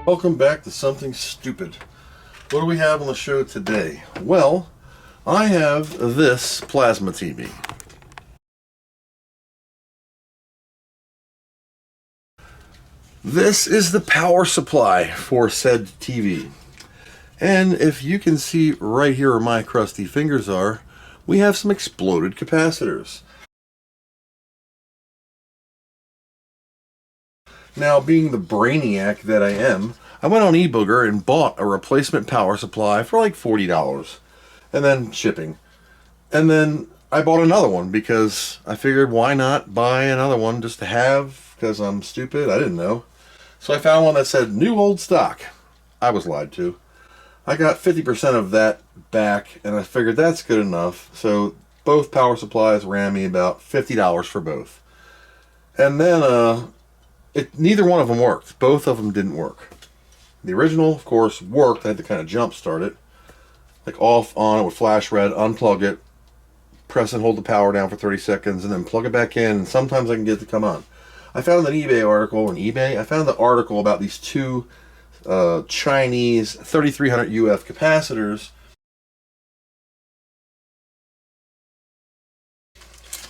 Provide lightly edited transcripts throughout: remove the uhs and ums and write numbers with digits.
Welcome back to Something Stupid. What do we have on the show today? Well, I have this plasma TV. This is the power supply for said TV. And if you can see right here where my crusty fingers are, we have some exploded capacitors. Now, being the brainiac that I am, I went on e-booger and bought a replacement power supply for like $40. And then shipping. And then I bought another one because I figured why not buy another one just to have, because I'm stupid, I didn't know. So I found one that said new old stock. I was lied to. I got 50% of that back and I figured that's good enough. So both power supplies ran me about $50 for both. And then neither one of them worked. Both of them didn't work. The original, of course, worked. I had to kind of jump start it. Like off, on, it would flash red, unplug it, press and hold the power down for 30 seconds, and then plug it back in, and sometimes I can get it to come on. I found an eBay article I found the article about these two Chinese 3300 UF capacitors.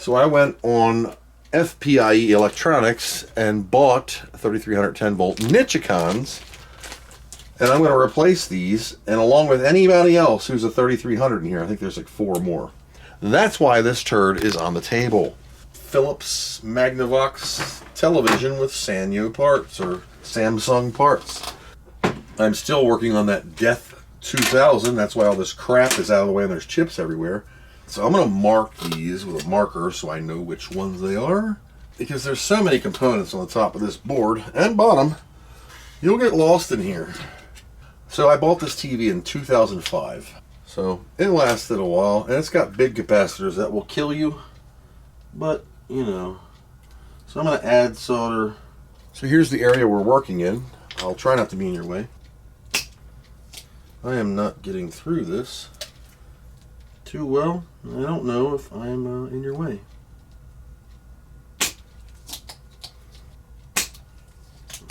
So I went on FPIE Electronics and bought 3310 volt Nichicons, and I'm going to replace these, and along with anybody else who's a 3300 in here, I think there's like 4 more. That's why this turd is on the table. Philips Magnavox television with Sanyo parts, or Samsung parts. I'm still working on that Death 2000, that's why all this crap is out of the way and there's chips everywhere. So I'm going to mark these with a marker so I know which ones they are. Because there's so many components on the top of this board and bottom, you'll get lost in here. So I bought this TV in 2005. So it lasted a while, and it's got big capacitors that will kill you. But, you know. So I'm going to add solder. So here's the area we're working in. I'll try not to be in your way. I am not getting through this too well. I don't know if I'm in your way.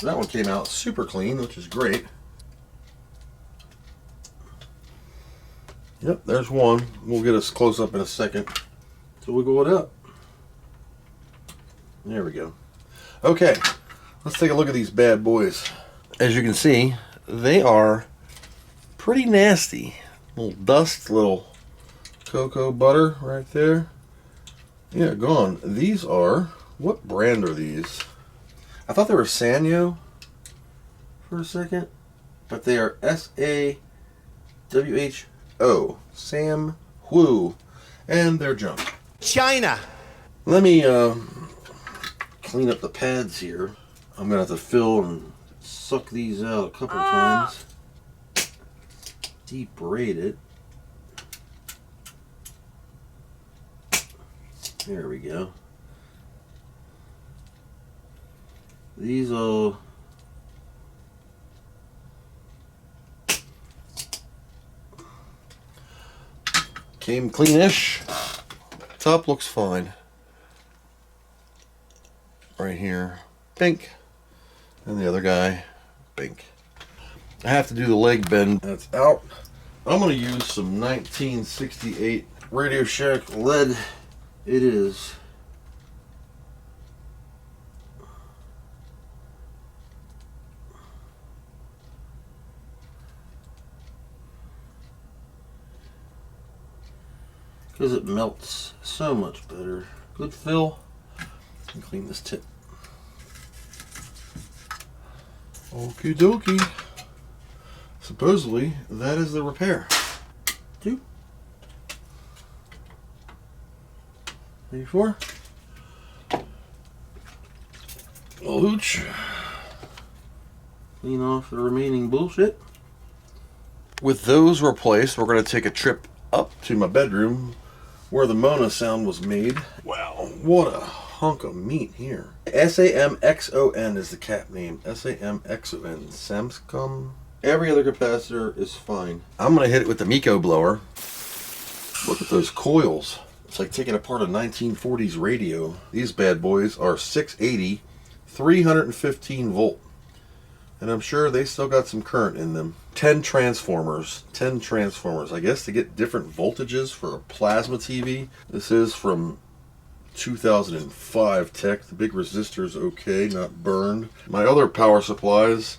That one came out super clean, which is great. Yep, there's one. We'll get us close up in a second. So we'll go it up. There we go. Okay, let's take a look at these bad boys. As you can see, they are pretty nasty. Little dust, little cocoa butter right there. Yeah, gone. These are, what brand are these? I thought they were Sanyo for a second, but they are S-A-W-H-O, Sam Wu, and they're junk. China. Let me clean up the pads here. I'm gonna have to fill and suck these out a couple times. Debraid it. There we go. These all came cleanish. Top looks fine. Right here, pink. And the other guy, pink. I have to do the leg bend. That's out. I'm going to use some 1968 Radio Shack lead. It is. Because it melts so much better. Good fill. And clean this tip. Okie dokie. Supposedly, that is the repair. 2, 3, 4. Hooch. Clean off the remaining bullshit. With those replaced, we're going to take a trip up to my bedroom where the Mona sound was made. Wow, what a hunk of meat here. SAMXON is the cap name. SAMXON. Samscom. Every other capacitor is fine. I'm going to hit it with the Miko blower. Look at those coils. It's like taking apart a 1940s radio. These bad boys are 680, 315 volt. And I'm sure they still got some current in them. 10 transformers. 10 transformers. I guess to get different voltages for a plasma TV. This is from 2005 tech. The big resistor's okay, not burned. My other power supplies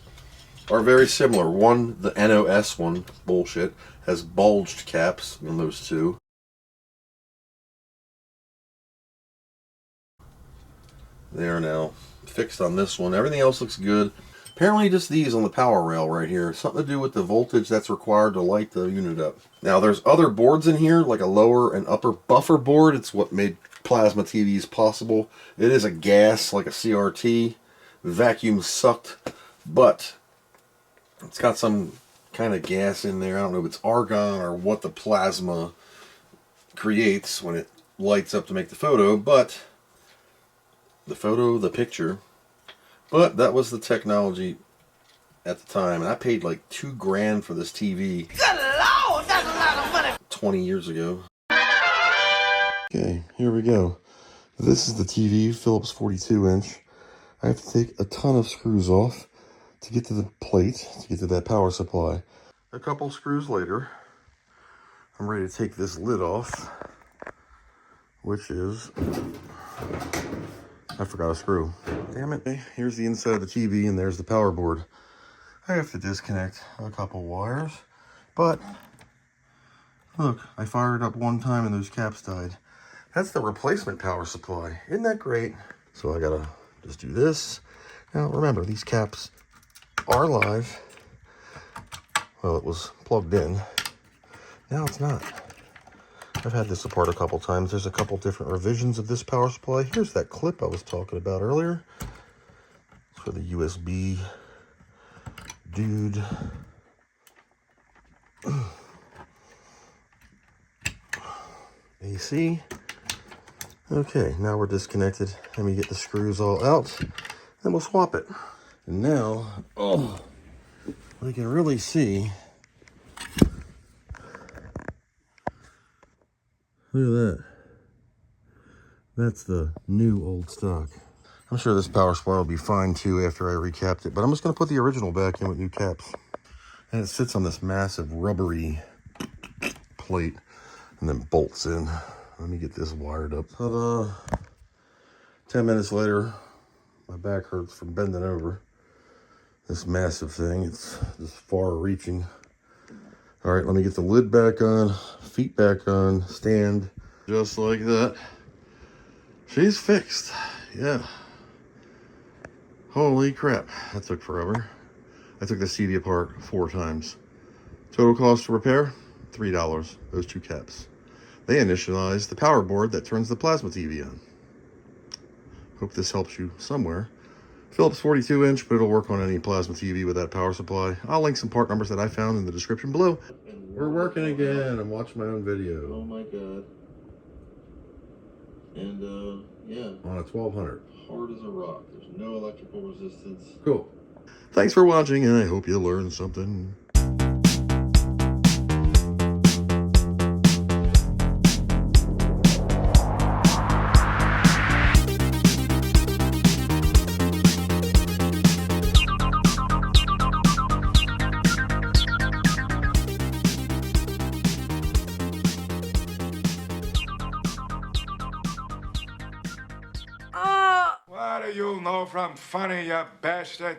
are very similar. One, the NOS one, bullshit, has bulged caps on those two. They are now fixed on this one. Everything else looks good. Apparently just these on the power rail right here. Something to do with the voltage that's required to light the unit up. Now there's other boards in here, like a lower and upper buffer board. It's what made plasma TVs possible. It is a gas, like a CRT, vacuum sucked, but it's got some kind of gas in there. I don't know if it's argon or what the plasma creates when it lights up to make the photo, but the picture. But that was the technology at the time, and I paid like $2 grand for this TV. Good Lord, that's a lot of money. 20 years ago. Okay, here we go. This is the TV, Philips 42-inch. I have to take a ton of screws off to get to the plate, to get to that power supply. A couple screws later, I'm ready to take this lid off, which is... I forgot a screw. Damn it. Here's the inside of the TV, and there's the power board. I have to disconnect a couple wires, but look, I fired it up one time and those caps died. That's the replacement power supply. Isn't that great? So I gotta just do this. Now remember, these caps are live. Well, it was plugged in. Now it's not. I've had this apart a couple times. There's a couple different revisions of this power supply. Here's that clip I was talking about earlier. It's for the USB dude. AC. Okay, now we're disconnected. Let me get the screws all out, and we'll swap it. And now, oh, we can really see. Look at that. That's the new old stock. I'm sure this power supply will be fine too after I recapped it, but I'm just going to put the original back in with new caps. And it sits on this massive rubbery plate and then bolts in. Let me get this wired up. Ta-da! 10 minutes later, my back hurts from bending over this massive thing. It's just far reaching. All right, let me get the lid back on, feet back on, stand, just like that. She's fixed, yeah. Holy crap, that took forever. I took the TV apart 4 times. Total cost to repair, $3, those 2 caps. They initialized the power board that turns the plasma TV on. Hope this helps you somewhere. Philips 42-inch, but it'll work on any plasma TV with that power supply. I'll link some part numbers that I found in the description below. We're working again. I'm watching my own video. Oh my god. And yeah. On a 1200. Hard as a rock. There's no electrical resistance. Cool. Thanks for watching, and I hope you learned something. What do you know from funny, you bastard?